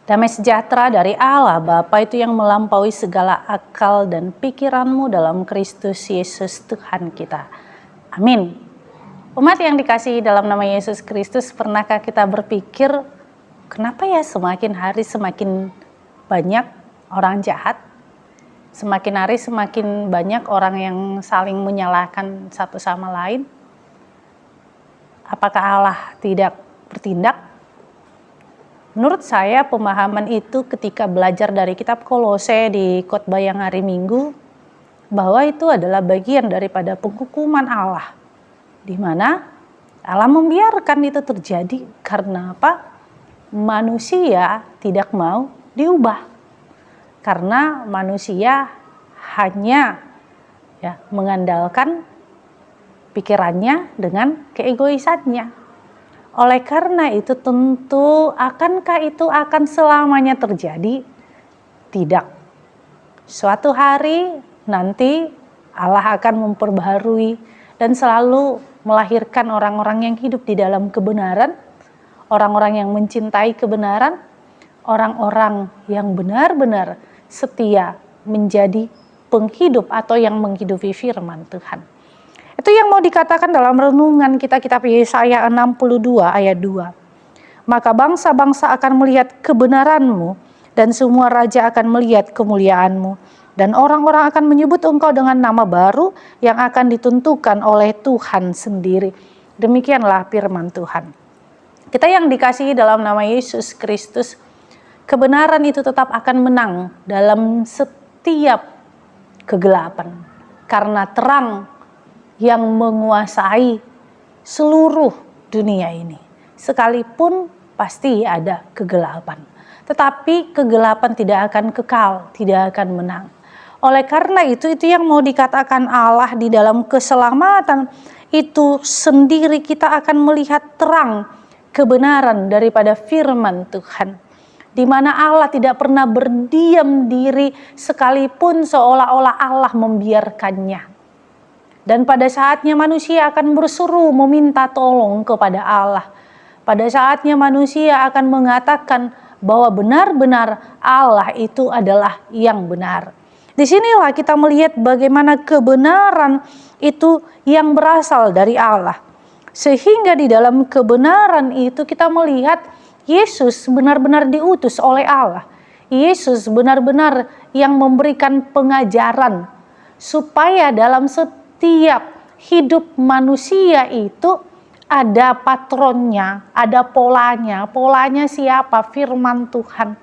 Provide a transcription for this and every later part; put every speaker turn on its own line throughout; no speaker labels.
Damai sejahtera dari Allah Bapa itu yang melampaui segala akal dan pikiranmu dalam Kristus Yesus Tuhan kita. Amin. Umat yang dikasihi dalam nama Yesus Kristus, pernahkah kita berpikir, kenapa ya semakin hari semakin banyak orang jahat? Semakin hari semakin banyak orang yang saling menyalahkan satu sama lain? Apakah Allah tidak bertindak? Menurut saya pemahaman itu ketika belajar dari kitab Kolose di khotbah yang hari Minggu, bahwa itu adalah bagian daripada penghukuman Allah, di mana Allah membiarkan itu terjadi karena apa? Manusia tidak mau diubah, karena manusia hanya mengandalkan pikirannya dengan keegoisannya. Oleh karena itu tentu akankah itu akan selamanya terjadi? Tidak. Suatu hari nanti Allah akan memperbaharui dan selalu melahirkan orang-orang yang hidup di dalam kebenaran, orang-orang yang mencintai kebenaran, orang-orang yang benar-benar setia menjadi penghidup atau yang menghidupi firman Tuhan. Itu yang mau dikatakan dalam renungan kita kitab Yesaya 62 ayat 2. Maka bangsa-bangsa akan melihat kebenaranmu dan semua raja akan melihat kemuliaanmu. Dan orang-orang akan menyebut engkau dengan nama baru yang akan ditentukan oleh Tuhan sendiri. Demikianlah firman Tuhan. Kita yang dikasihi dalam nama Yesus Kristus, kebenaran itu tetap akan menang dalam setiap kegelapan. Karena terang yang menguasai seluruh dunia ini. Sekalipun pasti ada kegelapan. Tetapi kegelapan tidak akan kekal, tidak akan menang. Oleh karena itu yang mau dikatakan Allah di dalam keselamatan itu sendiri, kita akan melihat terang kebenaran daripada firman Tuhan. Di mana Allah tidak pernah berdiam diri sekalipun seolah-olah Allah membiarkannya. Dan pada saatnya manusia akan berseru meminta tolong kepada Allah. Pada saatnya manusia akan mengatakan bahwa benar-benar Allah itu adalah yang benar. Disinilah kita melihat bagaimana kebenaran itu yang berasal dari Allah. Sehingga di dalam kebenaran itu kita melihat Yesus benar-benar diutus oleh Allah. Yesus benar-benar yang memberikan pengajaran supaya dalam setiap hidup manusia itu ada patronnya, ada polanya. Polanya siapa? Firman Tuhan.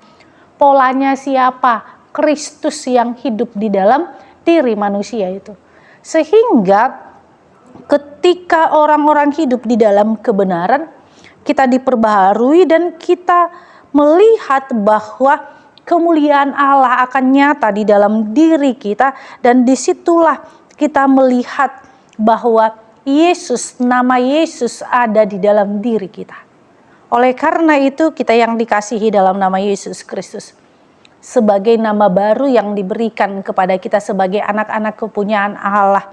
Polanya siapa? Kristus yang hidup di dalam diri manusia itu. Sehingga ketika orang-orang hidup di dalam kebenaran, kita diperbaharui dan kita melihat bahwa kemuliaan Allah akan nyata di dalam diri kita, dan disitulah kita melihat bahwa Yesus, nama Yesus ada di dalam diri kita. Oleh karena itu kita yang dikasihi dalam nama Yesus Kristus, sebagai nama baru yang diberikan kepada kita sebagai anak-anak kepunyaan Allah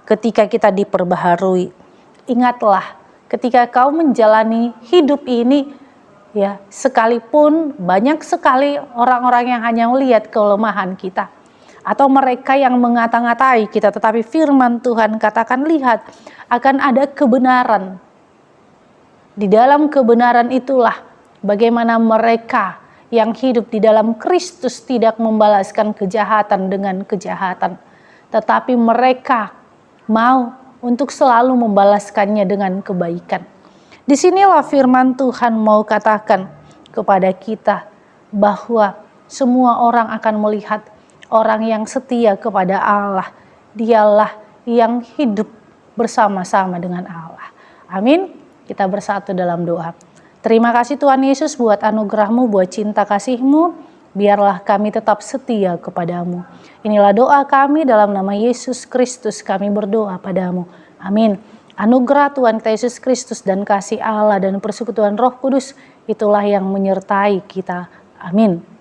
ketika kita diperbaharui. Ingatlah ketika kau menjalani hidup ini, sekalipun banyak sekali orang-orang yang hanya melihat kelemahan kita, atau mereka yang mengata-ngatai kita, tetapi firman Tuhan katakan, lihat, akan ada kebenaran. Di dalam kebenaran itulah bagaimana mereka yang hidup di dalam Kristus tidak membalaskan kejahatan dengan kejahatan, tetapi mereka mau untuk selalu membalaskannya dengan kebaikan. Disinilah firman Tuhan mau katakan kepada kita bahwa semua orang akan melihat orang yang setia kepada Allah, dialah yang hidup bersama-sama dengan Allah. Amin. Kita bersatu dalam doa. Terima kasih Tuhan Yesus buat anugerah-Mu, buat cinta kasih-Mu. Biarlah kami tetap setia kepadamu. Inilah doa kami dalam nama Yesus Kristus, kami berdoa padamu. Amin. Anugerah Tuhan kita Yesus Kristus dan kasih Allah dan persekutuan Roh Kudus itulah yang menyertai kita. Amin.